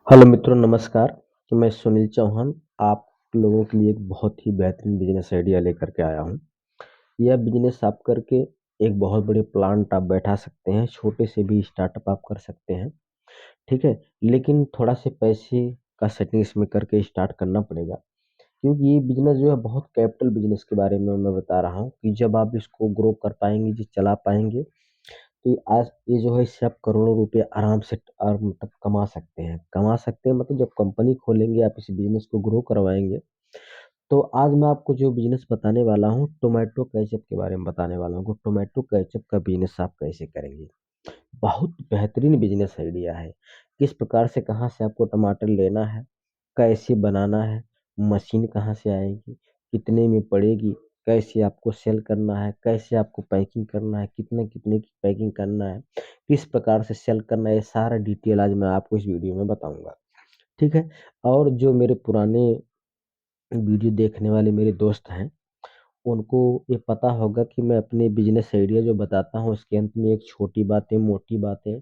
Hello मित्रों, नमस्कार। मैं सुनील चौहान आप लोगों के लिए एक बहुत ही बेहतरीन बिजनेस आइडिया लेकर के आया हूँ। यह बिजनेस आप करके एक बहुत बड़े प्लांट आप बैठा सकते हैं, छोटे से भी स्टार्टअप आप कर सकते हैं, ठीक है? लेकिन थोड़ा से पैसे का सेटिंग इसमें करके स्टार्ट करना पड़ेगा, क्योंकि ये बिजनेस जो है बहुत कैपिटल बिजनेस के बारे में मैं बता रहा हूँ कि जब आप इसको ग्रो कर पाएँगे, जी चला पाएँगे, तो आज ये जो है इससे आप करोड़ों रुपए आराम से मतलब कमा सकते हैं। कमा सकते हैं मतलब जब कंपनी खोलेंगे, आप इस बिज़नेस को ग्रो करवाएँगे, तो आज मैं आपको जो बिज़नेस बताने वाला हूँ, टोमेटो केचअप के बारे में बताने वाला हूँ कि टोमेटो केचअप का बिज़नेस आप कैसे करेंगे। बहुत बेहतरीन बिज़नेस आइडिया है। किस प्रकार से कहाँ से आपको टमाटर लेना है, कैसे बनाना है, मशीन कहाँ से आएगी, कितने में पड़ेगी, कैसे आपको सेल करना है, कैसे आपको पैकिंग करना है, कितने-कितने की पैकिंग करना है, किस प्रकार से सेल करना है, ये सारा डिटेल आज मैं आपको इस वीडियो में बताऊँगा। ठीक है? और जो मेरे पुराने वीडियो देखने वाले मेरे दोस्त हैं, उनको ये पता होगा कि मैं अपने बिज़नेस आइडिया जो बताता हूँ, उसके अंत में एक छोटी बातें, मोटी बातें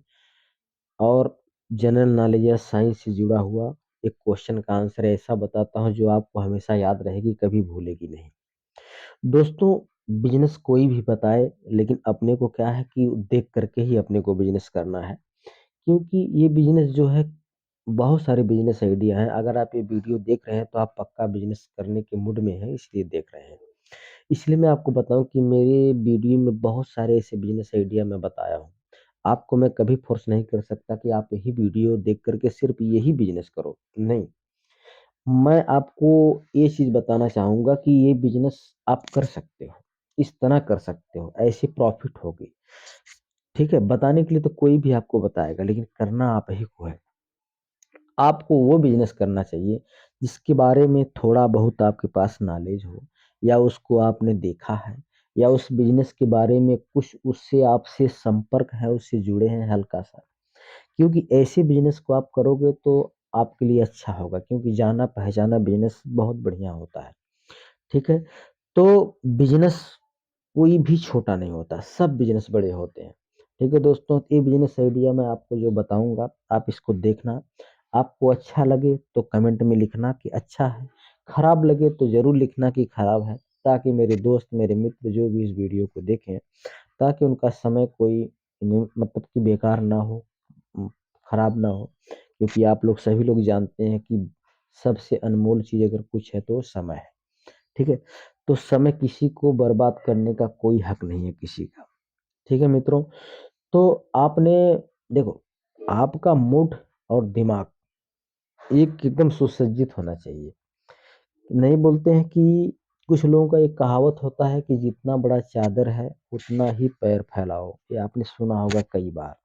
और जनरल नॉलेज या साइंस से जुड़ा हुआ एक क्वेश्चन का आंसर ऐसा बताता हूँ जो आपको हमेशा याद रहेगी, कभी भूलेगी नहीं। दोस्तों, बिज़नेस कोई भी बताए, लेकिन अपने को क्या है कि देख कर के ही अपने को बिज़नेस करना है। क्योंकि ये बिज़नेस जो है बहुत सारे बिज़नेस आइडिया हैं। अगर आप ये वीडियो देख रहे हैं तो आप पक्का बिज़नेस करने के मूड में हैं, इसलिए देख रहे हैं। इसलिए मैं आपको बताऊँ कि मेरे वीडियो में बहुत सारे ऐसे बिज़नेस आइडिया मैं बताया हूँ। आपको मैं कभी फ़ोर्स नहीं कर सकता कि आप यही वीडियो देख कर के सिर्फ़ यही बिज़नेस करो, नहीं। मैं आपको ये चीज़ बताना चाहूँगा कि ये बिज़नेस आप कर सकते हो, इस तरह कर सकते हो, ऐसे प्रॉफ़िट होगी, ठीक है? बताने के लिए तो कोई भी आपको बताएगा, लेकिन करना आप ही को है। आपको वो बिज़नेस करना चाहिए, जिसके बारे में थोड़ा बहुत आपके पास नॉलेज हो या उसको आपने देखा है या उस बिज़नेस के बारे में कुछ उससे आपसे संपर्क है, उससे जुड़े हैं हल्का-सा। क्योंकि ऐसे बिज़नेस को आप करोगे तो आपके लिए अच्छा होगा क्योंकि जाना-पहचाना बिज़नेस बहुत बढ़िया होता है, ठीक है? तो बिज़नेस कोई भी छोटा नहीं होता, सब बिज़नेस बड़े होते हैं। ठीक है दोस्तों, ये बिज़नेस आइडिया मैं आपको जो बताऊँगा, आप इसको देखना। आपको अच्छा लगे तो कमेंट में लिखना कि अच्छा है, खराब लगे तो ज़रूर लिखना कि खराब है, ताकि मेरे दोस्त, मेरे मित्र जो भी इस वीडियो को देखें, ताकि उनका समय कोई मतलब कि बेकार ना हो, उम, खराब ना हो। क्योंकि आप लोग सभी लोग जानते हैं कि सबसे अनमोल चीज़ अगर कुछ है तो वो समय है। ठीक है? तो समय किसी को बर्बाद करने का कोई हक नहीं है किसी का। ठीक है मित्रों? तो आपने देखो, आपका मूड और दिमाग एक एकदम सुसज्जित होना चाहिए। नहीं बोलते हैं कि कुछ लोगों का एक कहावत होता है कि जितना बड़ा चादर है, उतना ही पैर फैलाओ। ये आपने सुना होगा कई बार।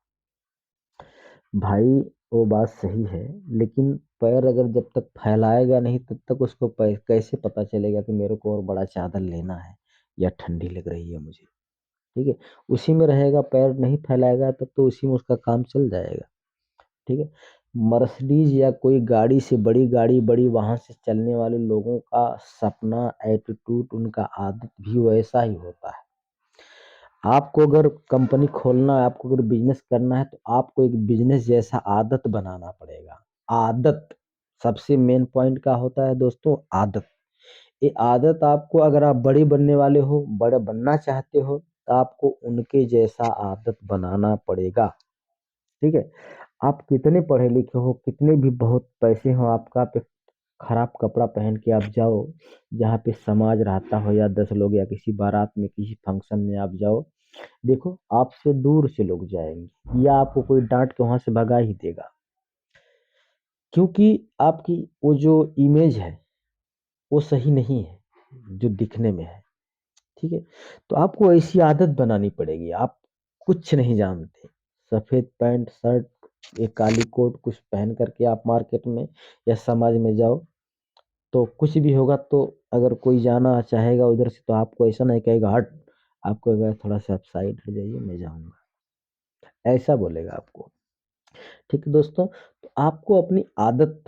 भाई वो बात सही है, लेकिन पैर अगर जब तक फैलाएगा नहीं तब तक उसको कैसे पता चलेगा कि मेरे को और बड़ा चादर लेना है या ठंडी लग रही है मुझे, ठीक है? उसी में रहेगा, पैर नहीं फैलाएगा तब तो उसी में उसका काम चल जाएगा, ठीक है? मर्सिडीज़ या कोई गाड़ी से बड़ी गाड़ी, बड़ी वाहन से चलने वाले लोगों का सपना, एटीट्यूड, उनका आदत भी वैसा ही होता है। आपको अगर कंपनी खोलना है, आपको अगर बिज़नेस करना है, तो आपको एक बिज़नेस जैसा आदत बनाना पड़ेगा। आदत, सबसे मेन पॉइंट क्या होता है दोस्तों? आदत। ये आदत आपको अगर आप बड़े बनने वाले हो, बड़ा बनना चाहते हो, तो आपको उनके जैसा आदत बनाना पड़ेगा, ठीक है? आप कितने पढ़े लिखे हो, कितने भी बहुत पैसे हो आपका पे खराब कपड़ा पहन के आप जाओ, जहाँ पे समाज रहता हो या 10 लोग या किसी बारात में, किसी फंक्शन में आप जाओ, देखो, आपसे दूर से लोग जाएँगे या आपको कोई डाँट के वहाँ से भगा ही देगा। क्योंकि आपकी वो जो इमेज है, वो सही नहीं है, जो दिखने में है, ठीक है? तो आपको ऐसी आदत बनानी पड़ेगी, आप कुछ नहीं जानते, सफ़ेद पैंट, शर्ट, एक काली कोट कुछ पहन कर के आप मार्केट में या समाज में जाओ, तो कुछ भी होगा तो अगर कोई जाना चाहेगा उधर से तो आपको ऐसा नहीं कहेगा हट, आपको कहेगा थोड़ा-सा आप साइड हट जाइए मैं जाऊँगा, ऐसा बोलेगा आपको। ठीक है दोस्तों, तो आपको अपनी आदत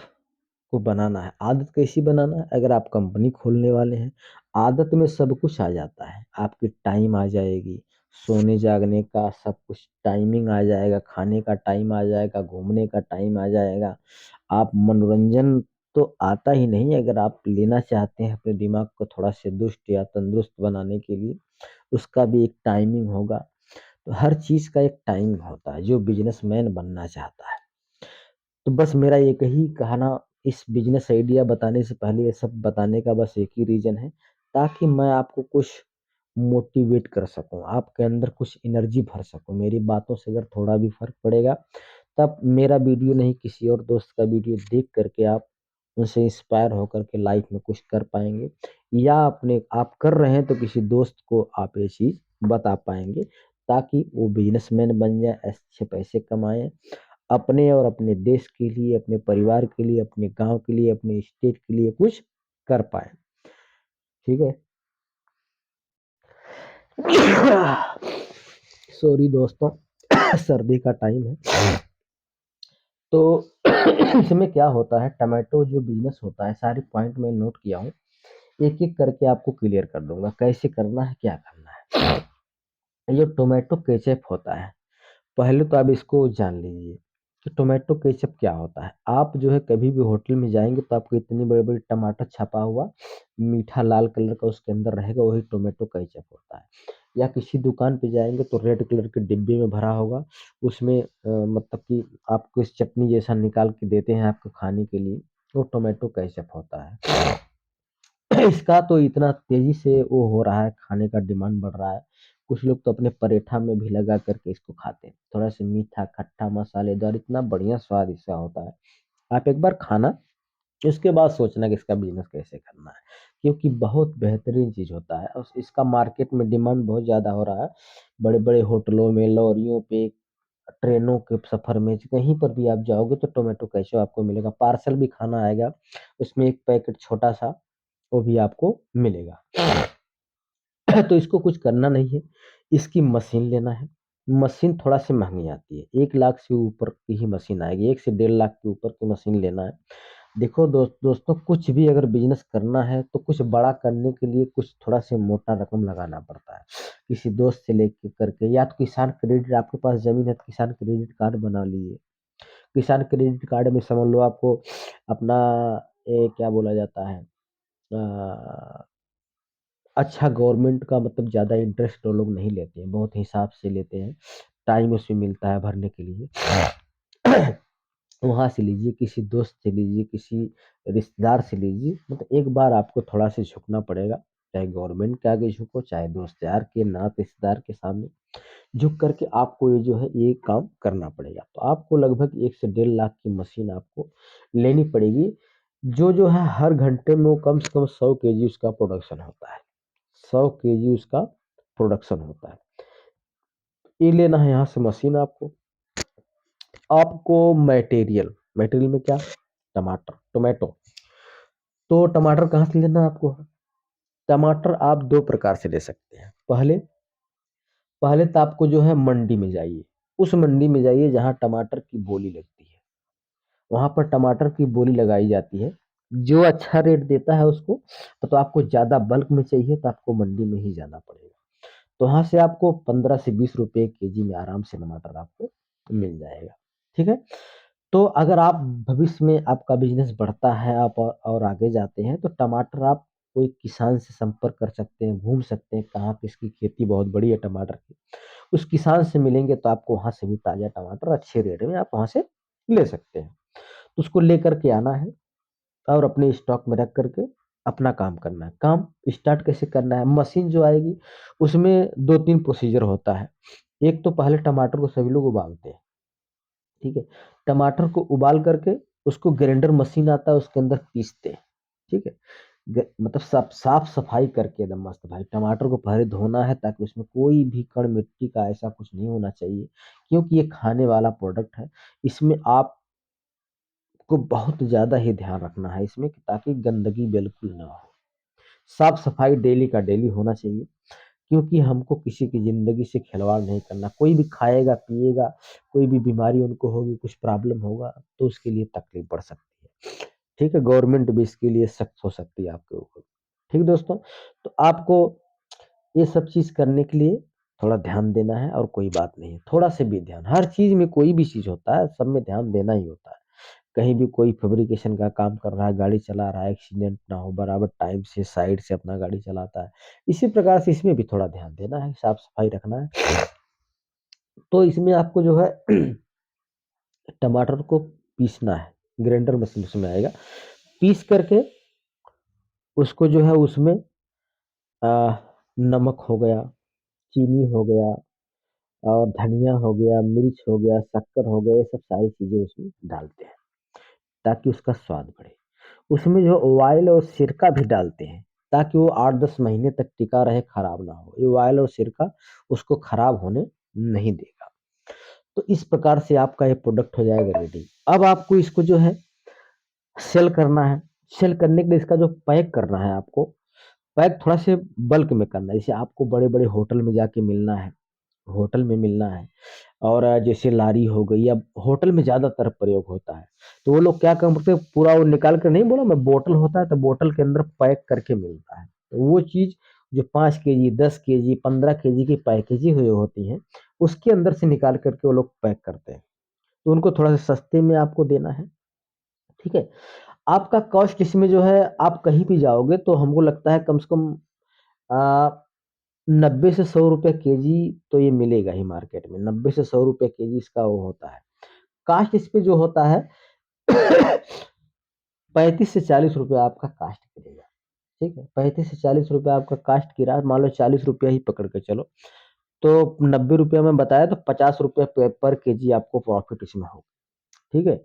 को बनाना है। आदत कैसी बनाना है? अगर आप कंपनी खोलने वाले हैं, आदत में सब कुछ आ जाता है। आपकी टाइम आ जाएगी, सोने-जागने का सब कुछ टाइमिंग आ जाएगा, खाने का टाइम आ जाएगा, घूमने का टाइम आ जाएगा। आप मनोरंजन तो आता ही नहीं, अगर आप लेना चाहते हैं अपने दिमाग को थोड़ा से दुष्ट या तंदुरुस्त बनाने के लिए, उसका भी एक टाइमिंग होगा। तो हर चीज़ का एक टाइमिंग होता है, जो बिज़नेसमैन बनना चाहता है। तो बस मेरा एक ही कहना इस बिज़नेस आइडिया बताने से पहले ये सब बताने का बस एक ही रीज़न है, ताकि मैं आपको कुछ मोटिवेट कर सकूँ, आपके अंदर कुछ एनर्जी भर सकूँ। मेरी बातों से अगर थोड़ा भी फ़र्क पड़ेगा, तब मेरा वीडियो नहीं किसी और दोस्त का वीडियो देख कर के आप उनसे इंस्पायर होकर के लाइफ़ में कुछ कर पाएँगे, या अपने आप कर रहे हैं तो किसी दोस्त को आप ये चीज़ बता पाएँगे, ताकि वो बिज़नेसमैन बन जाए, अच्छे पैसे कमाएँ, अपने और अपने देश के लिए, अपने परिवार के लिए, अपने गाँव के लिए, अपने स्टेट के लिए कुछ कर पाएँ। ठीक है? सॉरी दोस्तों, सर्दी का टाइम है। तो इसमें क्या होता है, टोमेटो जो बिज़नेस होता है, सारे पॉइंट मैं नोट किया हूँ। एक-एक करके आपको क्लियर कर दूँगा, कैसे करना है, क्या करना है। ये टोमेटो केचअप होता है, पहले तो आप इसको जान लीजिए कि टोमेटो केचअप क्या होता है। आप जो है कभी भी होटल में जाएँगे तो आपको इतनी बड़ी-बड़ी टमाटर छपा हुआ, मीठा लाल कलर का उसके अंदर रहेगा, वही टोमेटो केचअप होता है। या किसी दुकान पे जाएँगे तो रेड कलर के डिब्बे में भरा होगा, उसमें मतलब कि आपको इस चटनी जैसा निकाल के देते हैं आपको खाने के लिए, वो टोमेटो केचअप होता है। इसका तो इतना तेज़ी से वो हो रहा है, खाने का डिमांड बढ़ रहा है। कुछ लोग तो अपने पराठा में भी लगा कर के इसको खाते हैं। थोड़ा-सा मीठा, खट्टा, मसालेदार, इतना बढ़िया स्वाद इसका होता है। आप एक बार खाना, उसके बाद सोचना कि इसका बिज़नेस कैसे करना है। क्योंकि बहुत बेहतरीन चीज़ होता है और इसका मार्केट में डिमांड बहुत ज़्यादा हो रहा है। बड़े-बड़े होटलों में, लॉरियों पे, ट्रेनों के सफ़र में, कहीं पर भी आप जाओगे तो टोमेटो केचअप आपको मिलेगा। पार्सल भी खाना आएगा, उसमें एक पैकेट छोटा-सा, वो भी आपको मिलेगा। तो इसको कुछ करना नहीं है, इसकी मशीन लेना है। मशीन थोड़ा-सी महँगी आती है, 1 लाख से ऊपर की ही मशीन आएगी, 1 से डेढ़ लाख के ऊपर की मशीन लेना है। देखो दोस्तों, कुछ भी अगर बिज़नेस करना है तो कुछ बड़ा करने के लिए कुछ थोड़ा-सा मोटा रकम लगाना पड़ता है। किसी दोस्त से लेके करके, या तो किसान क्रेडिट, आपके पास ज़मीन है तो किसान क्रेडिट कार्ड बना लीजिए। किसान क्रेडिट कार्ड में समझ लो आपको अपना क्या बोला जाता है, अ अच्छा गवर्नमेंट का मतलब ज़्यादा इंटरेस्ट वो लोग नहीं लेते हैं, बहुत हिसाब से लेते हैं, टाइम उसमें मिलता है भरने के लिए। वहाँ से लीजिए, किसी दोस्त से लीजिए, किसी रिश्तेदार से लीजिए, मतलब एक बार आपको थोड़ा-सा झुकना पड़ेगा, चाहे गवर्नमेंट के आगे झुको, चाहे दोस्त यार के, नात रिश्तेदार के सामने, झुक कर के आपको ये जो है ये काम करना पड़ेगा। तो आपको लगभग 1 से डेढ़ लाख की मशीन आपको लेनी पड़ेगी, जो है हर घंटे में वो कम से कम 100 केजी उसका प्रोडक्शन होता है। 100 केजी उसका प्रोडक्शन होता है। ये लेना है यहाँ से मशीन आपको। आपको मटेरियल, मटेरियल में क्या? टमाटर, टोमेटो। तो टमाटर कहाँ से लेना है आपको? टमाटर आप 2 प्रकार से ले सकते हैं। पहले पहले तो आपको जो है मंडी में जाइए। उस मंडी में जाइए जहाँ टमाटर की बोली लगती है। वहाँ पर टमाटर की बोली लगाई जाती है। जो अच्छा रेट देता है उसको, तो आपको ज़्यादा बल्क में चाहिए तो आपको मंडी में ही जाना पड़ेगा। तो वहाँ से आपको 15 से 20 रुपए केजी में आराम से टमाटर आपको मिल जाएगा, ठीक है? तो अगर आप भविष्य में आपका बिज़नेस बढ़ता है, आप और आगे जाते हैं, तो टमाटर आप कोई किसान से संपर्क कर सकते हैं, घूम सकते हैं, कहाँ पे इसकी खेती बहुत बड़ी है टमाटर की। उस किसान से मिलेंगे तो आपको वहाँ से भी ताज़ा टमाटर अच्छे रेट में आप वहाँ से ले सकते हैं। तो उसको लेकर के आना है और अपने स्टॉक में रख कर के अपना काम करना है। काम स्टार्ट कैसे करना है? मशीन जो आएगी उसमें 2-3 प्रोसीजर होता है। एक तो पहले टमाटर को सभी लोग उबालते हैं, ठीक है? टमाटर को उबाल करके उसको ग्राइंडर मशीन आता है उसके अंदर पीसते हैं, ठीक है? मतलब साफ-सफाई करके एकदम मस्त भाई, टमाटर को पहले धोना है ताकि उसमें कोई भी कण मिट्टी का ऐसा कुछ नहीं होना चाहिए, क्योंकि ये खाने वाला प्रोडक्ट है। इसमें आप को बहुत ज़्यादा ही ध्यान रखना है इसमें कि ताकि गंदगी बिल्कुल ना हो। साफ-सफाई डेली का डेली होना चाहिए, क्योंकि हमको किसी की ज़िंदगी से खिलवाड़ नहीं करना। कोई भी खाएगा, पिएगा, कोई भी बीमारी उनको होगी, कुछ प्रॉब्लम होगा, तो उसके लिए तकलीफ बढ़ सकती है। ठीक है? गवर्नमेंट भी इसके लिए सख्त हो सकती है आपके ऊपर। ठीक दोस्तों? तो आपको ये सब चीज़ करने के लिए थोड़ा ध्यान देना है और कोई बात नहीं है। थोड़ा-सा भी ध्यान, हर चीज़ में कोई भी चीज़ होता है, सब में ध्यान देना ही होता है। कहीं भी कोई फैब्रिकेशन का काम कर रहा है, गाड़ी चला रहा है, एक्सीडेंट ना हो, बराबर टाइम से साइड से अपना गाड़ी चलाता है। इसी प्रकार से इसमें भी थोड़ा ध्यान देना है, साफ-सफाई रखना है। तो इसमें आपको जो है टमाटर को पीसना है, ग्राइंडर मशीन उसमें आएगा। पीस करके उसको जो है उसमें अ, नमक हो गया, चीनी हो गया और धनिया हो गया, मिर्च हो गया, शक्कर हो गया, ये सब सारी चीज़ें उसमें डालते हैं, ताकि उसका स्वाद बढ़े। उसमें जो ऑयल और सिरका भी डालते हैं, ताकि वो 8-10 महीने तक टिका रहे, खराब ना हो। ये ऑयल और सिरका उसको खराब होने नहीं देगा। तो इस प्रकार से आपका ये प्रोडक्ट हो जाएगा रेडी। अब आपको इसको जो है सेल करना है। सेल करने के लिए इसका जो पैक करना है आपको, पैक थोड़ा से बल्क में करना है। जैसे आपको बड़े-बड़े होटल में जाके मिलना है, होटल में मिलना है और जैसे लारी हो गई या होटल में ज़्यादातर प्रयोग होता है। तो वो लोग क्या काम करते हैं, पूरा वो निकाल के नहीं बोला मैं, बोतल होता है तो बोतल के अंदर पैक करके मिलता है। तो वो चीज़ जो 5 केजी, 10 केजी, 15 केजी की पैकेजें हुई होती हैं, उसके अंदर से निकाल कर के वो लोग पैक करते हैं। तो उनको थोड़ा-सा सस्ते में आपको देना है, ठीक है? आपका कॉस्ट इसमें जो है आप कहीं भी जाओगे तो हमको लगता है कम से कम अ, 90 से ₹100 केजी तो ये मिलेगा ही मार्केट में, 90 से ₹100 केजी इसका वो होता है। कास्ट इस पे जो होता है 35 से ₹40 आपका कास्ट गिरेगा, ठीक है? 35 से ₹40 आपका कास्ट गिरा, मान लो ₹40 ही पकड़ के चलो, तो ₹90 में बताया तो ₹50 पर केजी आपको प्रॉफ़िट इसमें होगा, ठीक है?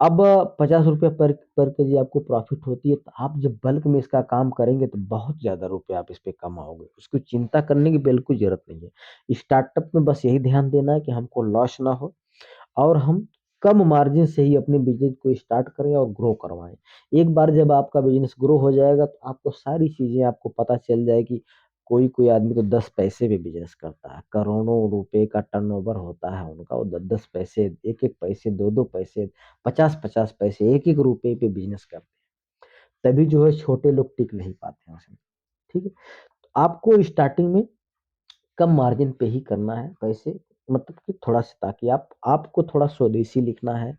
अब ₹50 पर केजी आपको प्रॉफ़िट होती है, तो आप जब बल्क में इसका काम करेंगे तो बहुत ज़्यादा रुपए आप इस पे कमाओगे। उसकी चिंता करने की बिल्कुल ज़रूरत नहीं है। स्टार्टअप में बस यही ध्यान देना है कि हमको लॉस ना हो और हम कम मार्जिन से ही अपने बिज़नेस को स्टार्ट करें और ग्रो करवाएँ। एक बार जब आपका बिज़नेस ग्रो हो जाएगा तो आपको सारी चीज़ें आपको पता चल जाएगी। कोई-कोई आदमी तो 10 पैसे पे बिज़नेस करता है, करोड़ों रुपए का टर्नओवर होता है उनका, वो 10-10 पैसे, 1-1 पैसे, 2-2 पैसे, 50-50 पैसे, 1-1 रुपए पे बिज़नेस करते हैं। तभी जो है छोटे लोग टिक नहीं पाते हैं उसमें, ठीक है? तो आपको स्टार्टिंग में कम मार्जिन पे ही करना है पैसे, मतलब कि थोड़ा-सा, ताकि आपको थोड़ा स्वदेशी लिखना है,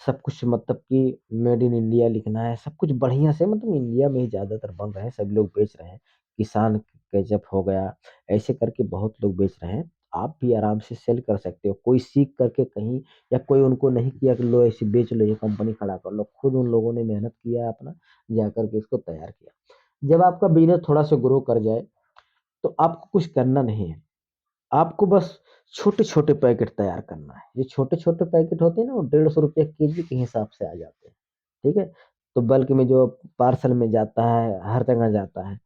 सब कुछ मतलब कि मेड इन इंडिया लिखना है, सब कुछ बढ़िया से, मतलब इंडिया में ही ज़्यादातर बन रहे हैं, सभी लोग बेच रहे हैं। किसान केचअप हो गया, ऐसे करके बहुत लोग बेच रहे हैं। आप भी आराम से सेल कर सकते हो। कोई सीख करके कहीं या कोई उनको नहीं किया कि लो ऐसे बेच लो, ये कंपनी खड़ा कर लो। खुद उन लोगों ने मेहनत किया है अपना, जाकर के इसको तैयार किया। जब आपका बिज़नेस थोड़ा-सा ग्रो कर जाए, तो आपको कुछ करना नहीं है। आपको बस छोटे-छोटे पैकेट तैयार करना है। ये छोटे-छोटे पैकेट होते हैं ना, वो ₹150 केजी के हिसाब से आ जाते हैं, ठीक है? तो बल्क में जो पार्सल में जाता है, हर जगह जाता है।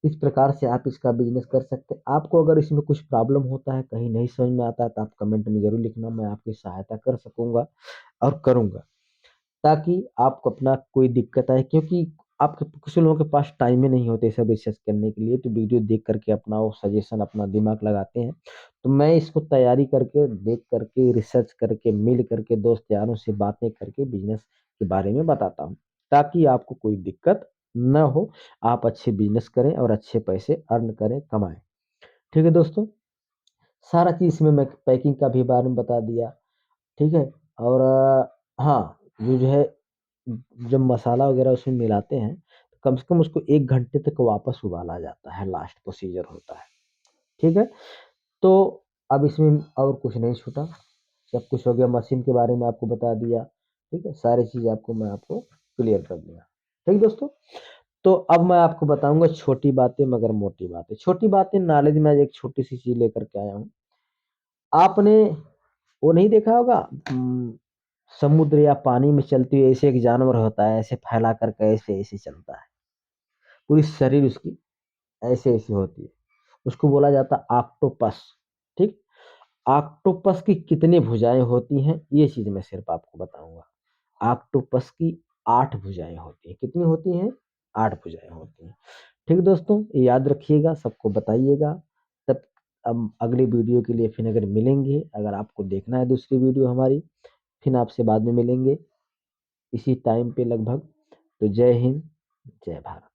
इस प्रकार से आप इसका बिज़नेस कर सकते हैं। आपको अगर इसमें कुछ प्रॉब्लम होता है, कहीं नहीं समझ में आता है, तो आप कमेंट में ज़रूर लिखना, मैं आपकी सहायता कर सकूँगा और करूँगा। ताकि आपको अपना कोई दिक्कत आए, क्योंकि आपके कुछ लोगों के पास टाइम ही नहीं होता ये सब रिसर्च करने के लिए, तो वीडियो देख कर के अपना वो सजेशन अपना दिमाग लगाते हैं। तो मैं इसको तैयारी करके, देख करके, रिसर्च करके, मिल करके, दोस्त यारों से बातें करके बिज़नेस के बारे में बताता हूँ, ताकि आपको कोई दिक्कत ना हो, आप अच्छे बिज़नेस करें और अच्छे पैसे अर्न करें, कमाएँ। ठीक है दोस्तों? सारा चीज़ इसमें मैं पैकिंग का भी बारे में बता दिया, ठीक है? और हाँ, ये जो है जब मसाला वगैरह उसमें मिलाते हैं, तो कम से कम उसको 1 घंटे तक वापस उबाला जाता है, लास्ट प्रोसीजर होता है, ठीक है? तो अब इसमें और कुछ नहीं छूटा, सब कुछ हो गया, मशीन के बारे में आपको बता दिया, ठीक है? सारी चीज़ आपको मैं आपको क्लियर कर दिया, ठीक दोस्तों? तो अब मैं आपको बताऊँगा छोटी बातें मगर मोटी बातें। छोटी बातें नॉलेज में आज एक छोटी-सी चीज़ लेकर के आया हूँ। आपने वो नहीं देखा होगा समुद्र या पानी में चलती हुई ऐसे एक जानवर होता है, ऐसे फैला कर के ऐसे-ऐसे चलता है। पूरी शरीर उसकी ऐसे-ऐसे होती है। उसको बोला जाता है ऑक्टोपस, ठीक? ऑक्टोपस की कितनी भुजाएँ होती हैं, ये चीज़ मैं सिर्फ़ आपको बताऊँगा। ऑक्टोपस की 8 भुजाएँ होती हैं। कितनी होती हैं? 8 भुजाएँ होती हैं। ठीक है दोस्तों, ये याद रखिएगा, सबको बताइएगा। तब अगली वीडियो के लिए फिर अगर मिलेंगे, अगर आपको देखना है दूसरी वीडियो हमारी, फिर आपसे बाद में मिलेंगे, इसी टाइम पे लगभग। तो जय हिंद, जय भारत।